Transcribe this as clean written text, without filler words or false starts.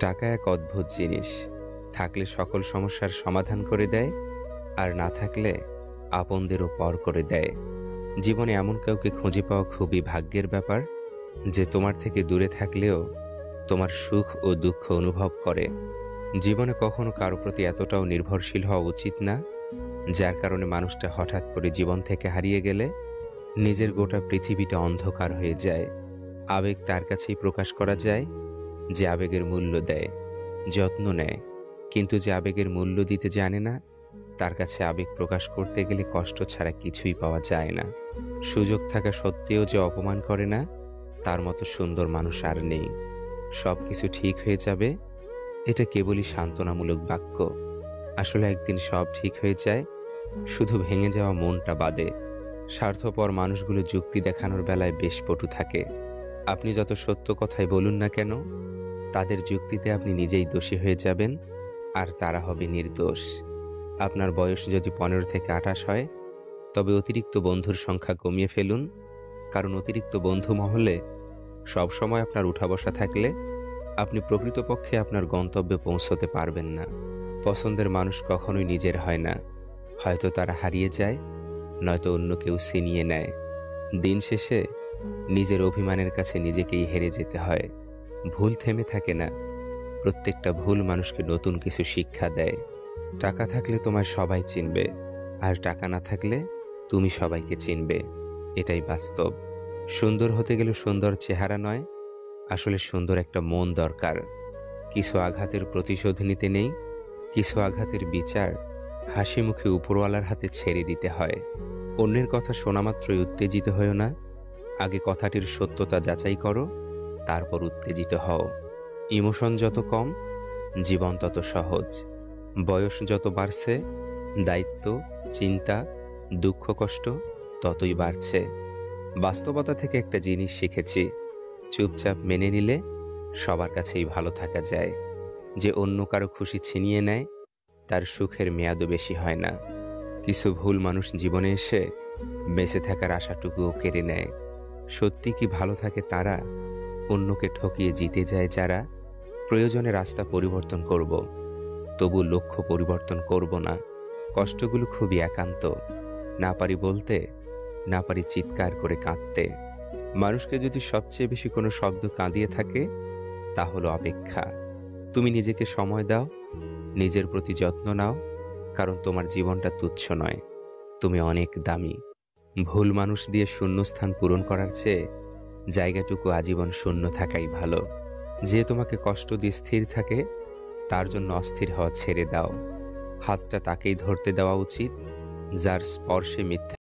টাকা এক অদ্ভুত জিনিস। থাকলে সকল সমস্যার সমাধান করে দেয়, আর না থাকলে আপনদেরও পর করে দেয়। জীবনে এমন কাউকে খুঁজে পাওয়া খুবই ভাগ্যের ব্যাপার, যে তোমার থেকে দূরে থাকলেও তোমার সুখ ও দুঃখ অনুভব করে। জীবনে কখনো কারো প্রতি এতটাও নির্ভরশীল হওয়া উচিত না, যার কারণে মানুষটা হঠাৎ করে জীবন থেকে হারিয়ে গেলে নিজের গোটা পৃথিবীটা অন্ধকার হয়ে যায়। আবেগ তার কাছেই প্রকাশ করা যায়, যে আবেগের মূল্য দেয়, যত্ন নেয়, কিন্তু যে আবেগের মূল্য দিতে জানে না, তার কাছে আবেগ প্রকাশ করতে গেলে কষ্ট ছাড়া কিছুই পাওয়া যায় না। সুযোগ থাকা সত্ত্বেও যে অপমান করে না, তার মতো সুন্দর মানুষ আর নেই। সব কিছু ঠিক হয়ে যাবে, এটা কেবলই সান্ত্বনামূলক বাক্য। আসলে একদিন সব ঠিক হয়ে যায়, শুধু ভেঙে যাওয়া মনটা বাদে। স্বার্থপর মানুষগুলো যুক্তি দেখানোর বেলায় বেশ পটু থাকে। আপনি যত সত্য কথাই বলুন না কেন, তাদের যুক্তিতে আপনি নিজেই দোষী হয়ে যাবেন, আর তারা হবে নির্দোষ। আপনার বয়স যদি 15 থেকে 28 হয়, তবে অতিরিক্ত বন্ধুর সংখ্যা কমিয়ে ফেলুন, কারণ অতিরিক্ত বন্ধু মহলে সবসময় আপনার উঠা বসা থাকলে আপনি প্রকৃতপক্ষে আপনার গন্তব্যে পৌঁছতে পারবেন না। পছন্দের মানুষ কখনোই নিজের হয় না, হয়তো তারা হারিয়ে যায়, নয়তো অন্য কেউ ছিনিয়ে নেয়। দিন শেষে নিজের অভিমানের কাছে নিজেকেই হেরে যেতে হয়। ভুল থেমে থাকে না, প্রত্যেকটা ভুল মানুষকে নতুন কিছু শিক্ষা দেয়। টাকা থাকলে তোমায় সবাই চিনবে, আর টাকা না থাকলে তুমি সবাইকে চিনবে, এটাই বাস্তব। সুন্দর হতে গেলে সুন্দর চেহারা নয়, আসলে সুন্দর একটা মন দরকার। কিছু আঘাতের প্রতিশোধ নিতে নেই, কিছু আঘাতের বিচার হাসি মুখে উপরওয়ালার হাতে ছেড়ে দিতে হয়। অন্যের কথা শোনা মাত্রই উত্তেজিত হও না, আগে কথাটির সত্যতা যাচাই করো, তারপর উত্তেজিত হও। ইমোশন যত কম, জীবন তত সহজ। বয়স যত বাড়ছে, দায়িত্ব, চিন্তা, দুঃখ কষ্ট ততই বাড়ছে। বাস্তবতা থেকে একটা জিনিস শিখেছি, চুপচাপ মেনে নিলে সবার কাছেই ভালো থাকা যায়। যে অন্য কারো খুশি ছিনিয়ে নেয়, তার সুখের মেয়াদও বেশি হয় না। কিছু ভুল মানুষ জীবনে এসে বেঁচে থাকার আশাটুকুও কেড়ে নেয়। সত্যি কি ভালো থাকে তারা, অন্যকে ঠকিয়ে জিতে যায় যারা। প্রয়োজনে রাস্তা পরিবর্তন করব, তবু লক্ষ্য পরিবর্তন করব না। কষ্টগুলো খুবই একান্ত, না পারি বলতে, না পারি চিৎকার করে কাঁদতে। মানুষকে যদি সবচেয়ে বেশি কোনো শব্দ কাঁদিয়ে থাকে, তা হলো অপেক্ষা। তুমি নিজেকে সময় দাও, নিজের প্রতি যত্ন নাও, কারণ তোমার জীবনটা তুচ্ছ নয়, তুমি অনেক দামি। ভুল মানুষ দিয়ে শূন্যস্থান পূরণ করার চেয়ে জায়গাটুকু আজীবন শূন্য থাকাই ভালো। যে তোমাকে কষ্ট দিয়ে স্থির থাকে, তার জন্য অস্থির হওয়া ছেড়ে দাও। হাতটা তাকেই ধরতে দেওয়া উচিত, যার স্পর্শে মিথ্যা